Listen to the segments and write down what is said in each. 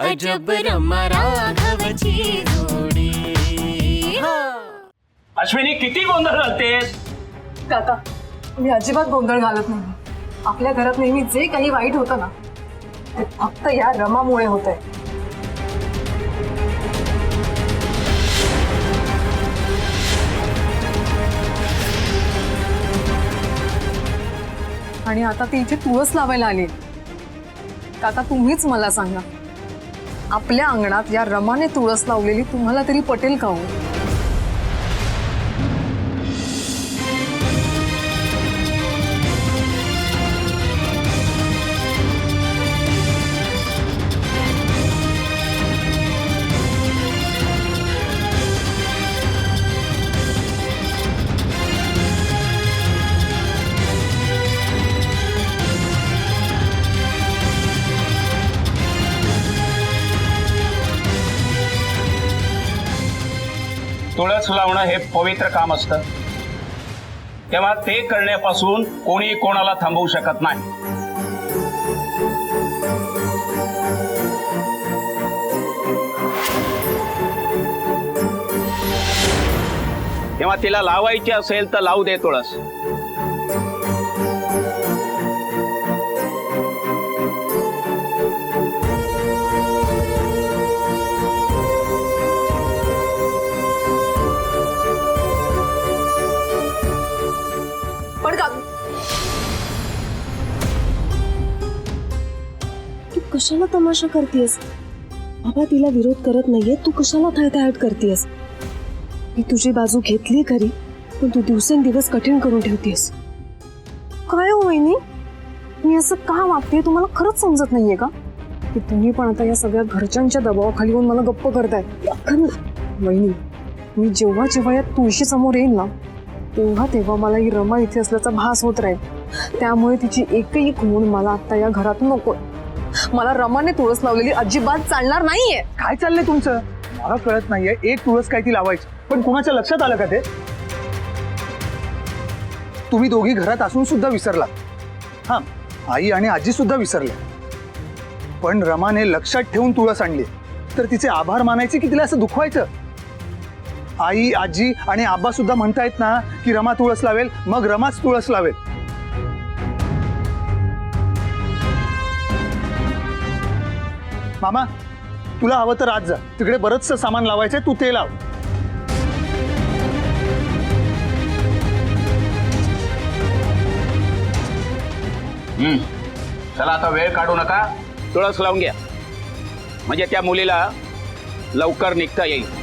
अजब रमा राघवची जोडी। अश्विनी किती गोंधळ घालतेस? काका मी अजिबात गोंधळ घालत नाही। आपल्या घरात नेहमी जे काही वाईट होतं ना ते फक्त या रमामुळे होतंय। आणि आता ती इथे तुळस लावायला आली। काका तुम्हीच मला सांगा, आपल्या अंगणात या रमाने तुळस लावलेली तुम्हाला तरी पटेल का हो? तुळस लावणं हे पवित्र काम असतं, तेव्हा ते करण्यापासून कोणी कोणाला थांबवू शकत नाही। तेव्हा तिला लावायची असेल तर लावू दे तुळस। पण का तू कशाला तमाशा करतेस? बाबा तिला विरोध करत नाहीये, तू कशाला थायथायट करतेस? मी तुझी बाजू घेतली खरी, पण तू दिवसेंदिवस कठीण करून ठेवतेस। काय हो वहिनी, मी असं का वागते तुम्हाला खरंच समजत नाहीये का? की तुम्ही पण आता या सगळ्या घरच्यांच्या दबावाखाली येऊन मला गप्प करताय। वहिनी, मी जेव्हा जेव्हा या तुळशी समोर येईल ना तेव्हा तेव्हा मला ही रमा इथे असल्याचा भास होत राहील। त्यामुळे तिची एकही खूण मला आता या घरात नको। मला रमाने तुळस लावलेली अजिबात चालणार नाहीये। काय चाललंय तुमचं? मला कळत नाहीये, एक तुळस काय ती लावायची, पण कुणाच्या लक्षात आलं का ते? तुम्ही दोघी घरात असून सुद्धा विसरला। हा, आई आणि आजी सुद्धा विसरल्या, पण रमाने लक्षात ठेवून तुळस आणली तर तिचे आभार मानायचे की तिला असं दुखवायचं? आई, आजी आणि आबा सुद्धा म्हणतायत ना की रमा तुळस लावेल, मग रमाच तुळस लावेल। मामा, तुला हवं तर आज जा, तिकडे बरंचसं सामान लावायचंय, तू ते लाव। चला आता वेळ काढू नका, तुळस लावून घ्या, म्हणजे त्या मुलीला लवकर निघता येईल।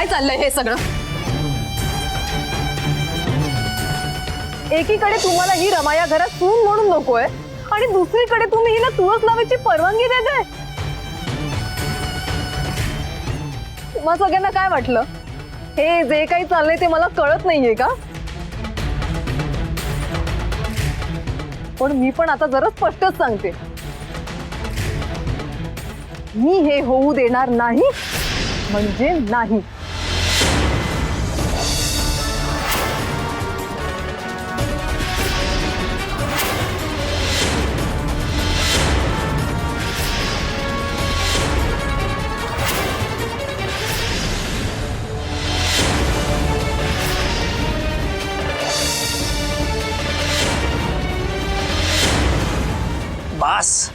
काय चाललंय हे सगळं? एकीकडे तुम्हाला ही रमा या घरात सून म्हणून नकोय आणि दुसरीकडे तुम्ही हिला तुळस लावायची परवानगी देताय. तुम्हा सगळ्यांना काय वाटलं? हे जे काही चाललंय ते मला कळत नाहीये का? पण मी पण आता जरा स्पष्टच सांगते, मी हे होऊ देणार नाही म्हणजे नाही. बास,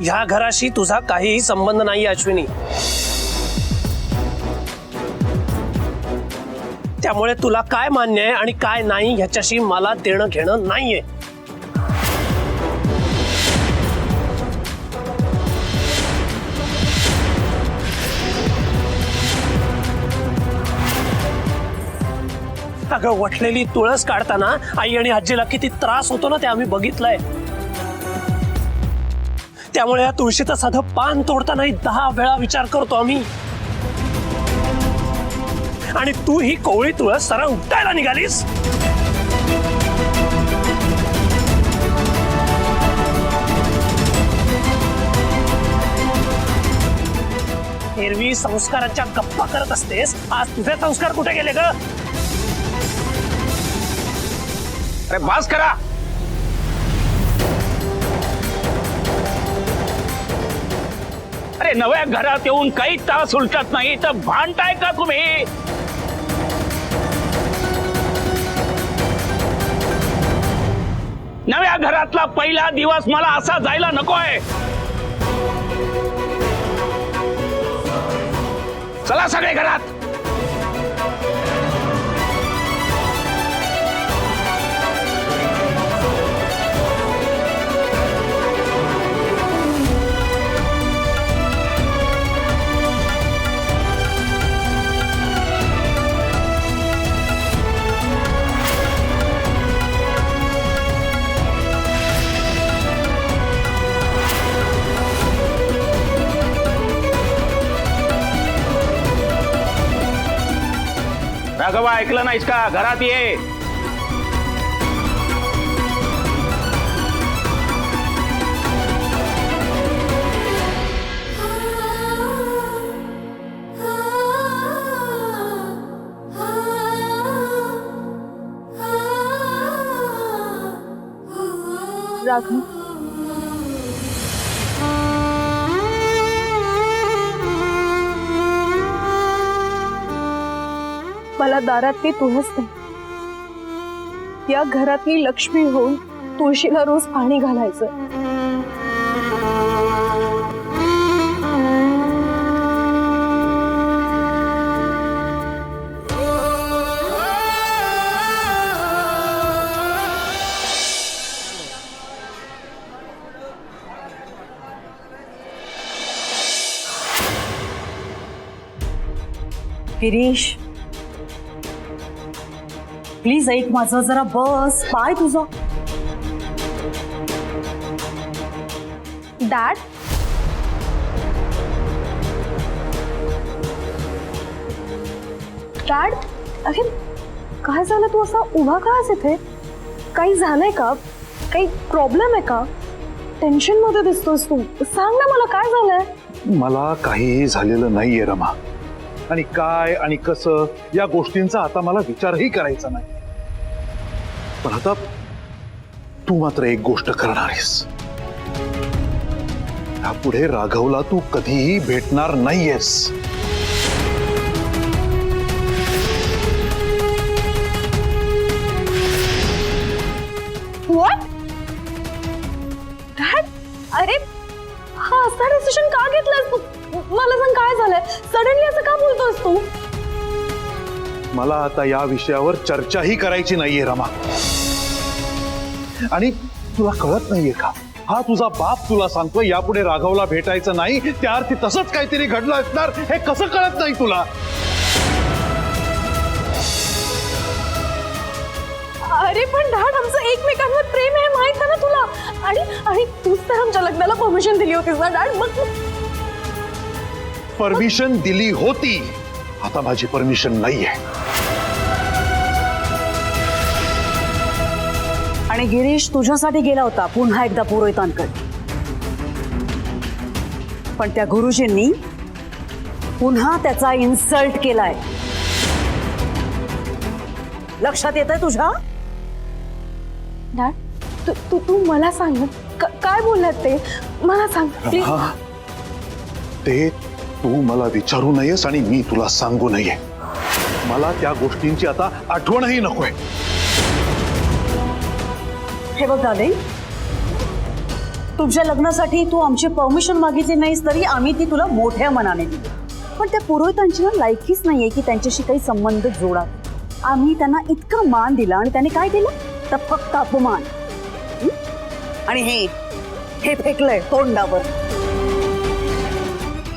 ह्या घराशी तुझा काहीही संबंध नाही अश्विनी. त्यामुळे तुला काय मान्य आहे आणि काय नाही ह्याच्याशी मला देणं घेणं नाहीये. अगं, वटलेली तुळस काढताना आई आणि आजीला किती त्रास होतो ना ते आम्ही बघितलंय. त्यामुळे या तुळशीचं साधं पान तोडतानाही 10 वेळा विचार करतो आम्ही. आणि तू ही कोवळी तुळस सरळ उपटायला निघालीस. एरवी संस्काराच्या गप्पा करत असतेस, आज तुझे संस्कार कुठे गेले ग? अरे बास करा. अरे नव्या घरात येऊन काही तास उलटत नाही तर भांडताय का तुम्ही? नव्या घरातला पहिला दिवस मला असा जायला नकोय. चला सगळे घरात. राघवा, ऐकलं नाहीस का? घरात ये. राघव, मला दारातली तुळस नाही, या घरातली लक्ष्मी होऊन तुळशीला रोज पाणी घालायचं. गिरीश, प्लीज ऐक माझं, जरा बस. पाय तुझा. डॅड, डॅड, अरे काय झालं? तू असा उभा का आहेस इथे? काही झालंय का? काही प्रॉब्लेम आहे का? टेन्शन मध्ये दिसतोस तू. सांग ना मला, काय झालंय? मला काहीही झालेलं नाहीये रमा. आणि काय आणि कसं या गोष्टींचा आता मला विचारही करायचा नाही. पण आता तू मात्र एक गोष्ट करणार आहेस. यापुढे राघवला तू कधीही भेटणार नाहीयेस. What? Dad? अरे हा असा डिसिजन का घेतलास तू? मला सांग, काय झालंय? सडनली असं का बोलतोस तू? मला आता या विषयावर चर्चाही करायची नाहीये रमा. आणि तुला कळत नाहीये का? हा तुझा बाप तुला सांगतोय यापुढे राघवला भेटायचं नाही, त्या अर्थी तसंच काहीतरी घडलं असणार हे कसं कळत नाही तुला? अरे पण डॅड, आमचं एकमेकांवर प्रेम आहे माहित आहे ना तुला. आणि तूच तर आमच्या लग्नाला परमिशन दिली होतीस ना डॅड. मग परमिशन दिली होती, आता माझी परमिशन नाहीये. आणि गिरीश तुझ्यासाठी गेला होता पुन्हा एकदा पुरोहितांकडे, पण त्या गुरुजींनी पुन्हा त्याचा इन्सल्ट केलाय. लक्षात येतंय तुझ्या? डॅड, तू मला सांग ना, काय बोललात ते मला सांग प्लीज. हा, ते तू मला विचारू नयेस आणि मी तुला सांगू नये. मला त्या गोष्टींची आता आठवणही नकोय. हे बघ डार्लिंग, तुझ्या लग्नासाठी तू आमची परमिशन मागितली नाहीस तरी आम्ही ती तुला मोठ्या मनाने दिली. पण त्या पुरोहितांची ना लायकीच नाहीये की त्यांच्याशी काही संबंध जोडा. आम्ही त्यांना इतका मान दिला आणि त्याने काय दिलं तर फक्त अपमान. आणि हे फेकलंय तोंडावर.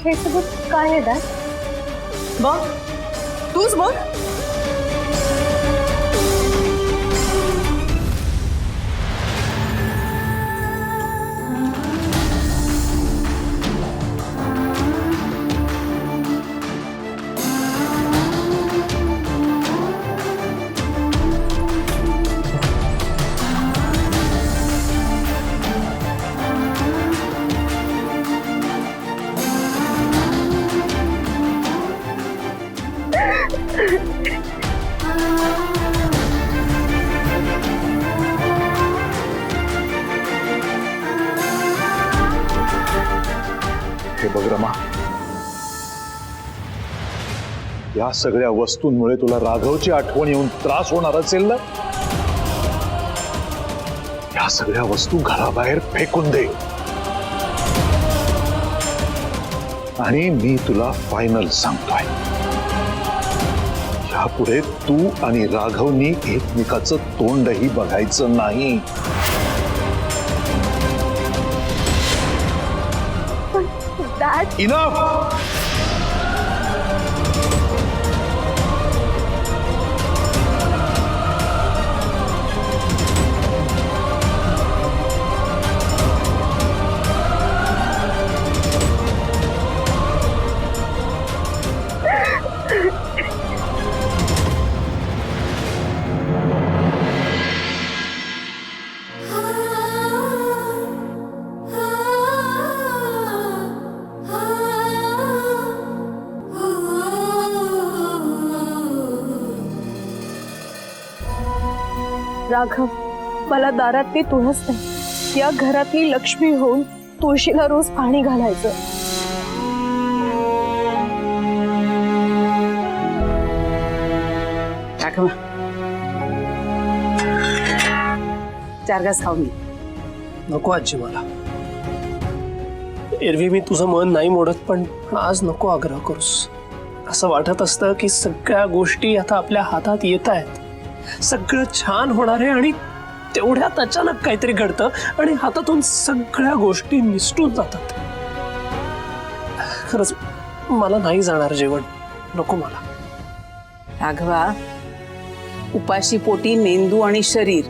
हे सगळं काय आहे डॅड? बघ, तूच बघ. हे बघ रमा, या सगळ्या वस्तूंमुळे तुला राघवची आठवण येऊन त्रास होणार असेल ना, या सगळ्या वस्तू घराबाहेर फेकून दे. आणि मी तुला फायनल सांगतोय, यापुढे तू आणि राघवनी एकमेकाचं तोंडही बघायचं नाही. Dad, enough. राघव, मला दारातली तुळस नाही, या घरातली लक्ष्मी होऊन तुळशीला रोज पाणी घालायचं. राघव, 4 घास खाऊन घे. नको आजी मला. एरवी मी तुझं मन नाही मोडत, पण आज नको आग्रह करूस. असं वाटत असतं की सगळ्या गोष्टी आता आपल्या हातात येत आहेत, सगळं छान होणार आहे आणि तेवढ्यात अचानक काहीतरी घडतं आणि हातातून सगळ्या गोष्टी निसटून जातात. खरंच मला नाही जाणार जेवण, नको मला. राघवा, उपाशी पोटी मेंदू आणि शरीर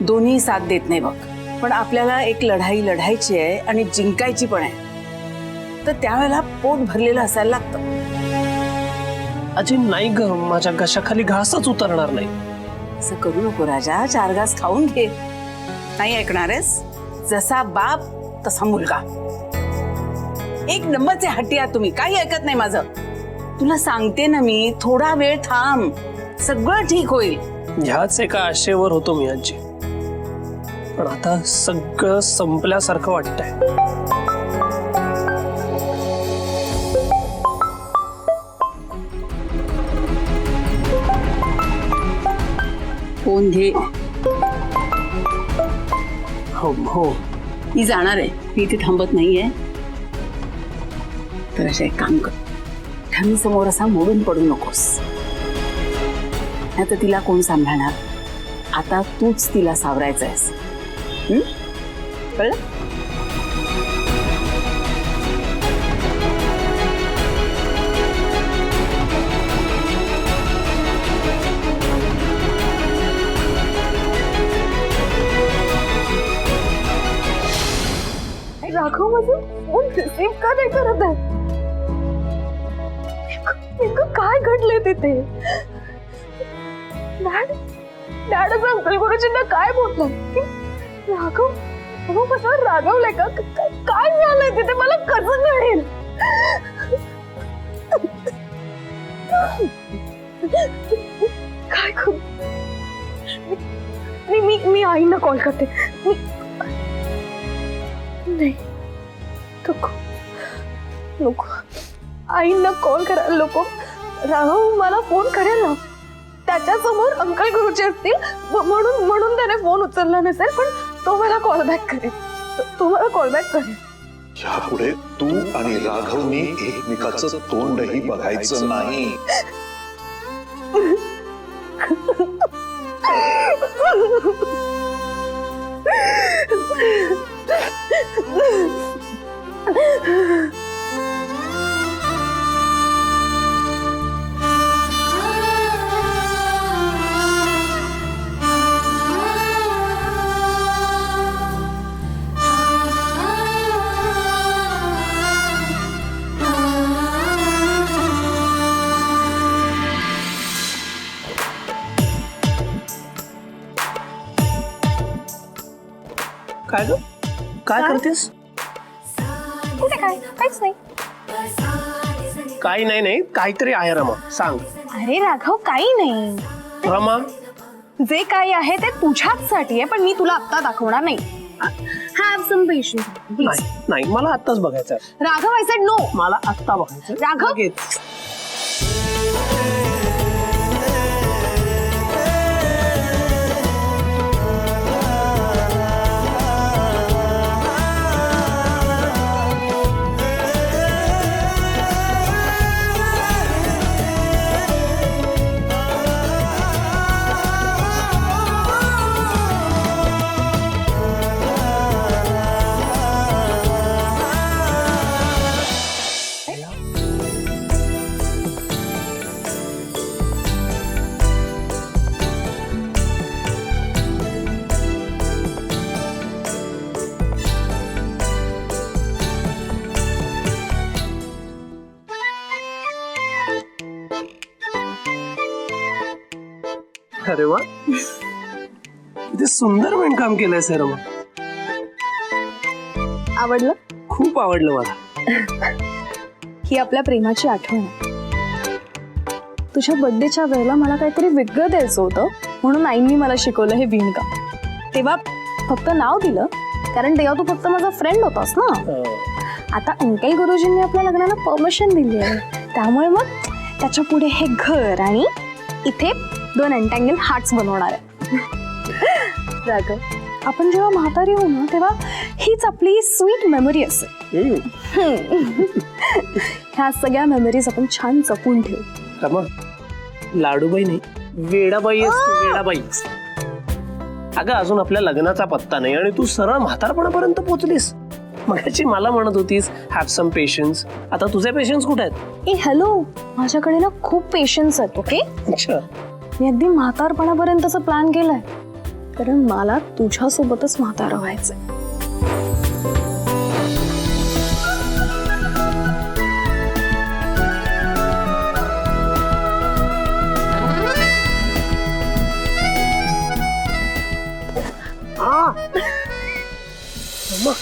दोन्ही साथ देत नाही बघ. पण आपल्याला एक लढाई लढायची आहे आणि जिंकायची पण आहे, तर त्यावेळेला पोट भरलेलं असायला लागतं. अजी नाही ग, माझ्या घशाखाली घासच उतरणार नाही. असं करू नको राजा, 4 घास खाऊन घे. नाही ऐकणार आहेस? जसा बाप तसा मुलगा. एक नंबरचे हट्टी आहात तुम्ही, काही ऐकत नाही माझं. तुला सांगते ना मी, थोडा वेळ थांब, सगळं ठीक होईल. ह्याच एका आशेवर होतो मी आजी, पण आता सगळं संपल्यासारखं वाटतंय. फोन घे. हो हो, मी जाणार आहे, मी इथे थांबत नाहीये. तर असं एक काम कर, ठमी समोर असा मोडून पडू नकोस. आता तिला कोण सांभाळणार? आता तूच तिला सावरायचं आहेस. कळलं? राघव माझा फोन रिसीव्ह का नाही करत आहे? नेमकं काय घडलंय तिथे? डॅड असं अंकल गुरुजींना काय बोललं की राघव कशावर रागवलंय का? काय झालंय तिथे? मला कसं कळेल? काय करू? मी आईंना कॉल करते. नाही नको आईंना कॉल करायला नको. राघव मला फोन करेल ना, त्याच्यासमोर अंकल गुरुजी असतील म्हणून त्याने फोन उचलला नसेल, पण तो मला कॉल बॅक करेल. यापुढे तू आणि राघवनी एकमेकाचं तोंडही बघायचं नाही. काय ग? काय करतेस? कुठे काय? काहीच नाही. काही नाही, काहीतरी आहे रमा, सांग. अरे राघव काही नाही. रमा, जे काही आहे ते तुझ्याचसाठी आहे, पण मी तुला आत्ता दाखवणार नाही. Have some patience. नाही मला आत्ताच बघायचं. Raghav I said no. मला आत्ता बघायचं. राघव लगेच. अरे वा, किती सुंदर विणकाम केलंय सर. आवडलं? खूप आवडलं मला. ही आपल्या प्रेमाची आठवण आहे. तुझ्या बर्थडेच्या वेळेला मला काहीतरी वेगळं द्यायचं होतं, म्हणून आईंनी मला शिकवलं हे विणकाम. तेव्हा फक्त नाव दिलं, कारण तेव्हा तू फक्त माझा फ्रेंड होतास ना. आता अंकल गुरुजींनी आपल्या लग्नाला परमिशन दिली आहे, त्यामुळे मग त्याच्या पुढे हे घर आणि इथे 2 एंटँगल हार्ट्स बनवणार आहे. राघव, आपण जेव्हा म्हातारी होऊ ना, तेव्हा हीच आपली स्वीट मेमरी असेल. ह्या सगळ्या मेमरीज आपण छान जपून ठेवू. रमा, लाडूबाई नाही, वेडाबाई असते. वेडाबाई. अगं, अजून आपल्या लग्नाचा पत्ता नाही आणि तू सरळ म्हातारपणापर्यंत पोहोचलीस. मगाशी मला म्हणत होतीस हॅव सम पेशन्स. आता तुझे पेशन्स कुठे आहेत? ए हॅलो, माझ्याकडे ना खूप पेशन्स आहेत. ओके, अच्छा. मी अगदी म्हातारपणापर्यंतचा प्लॅन केलाय, कारण मला तुझ्यासोबतच म्हातारं व्हायचंय. रमा.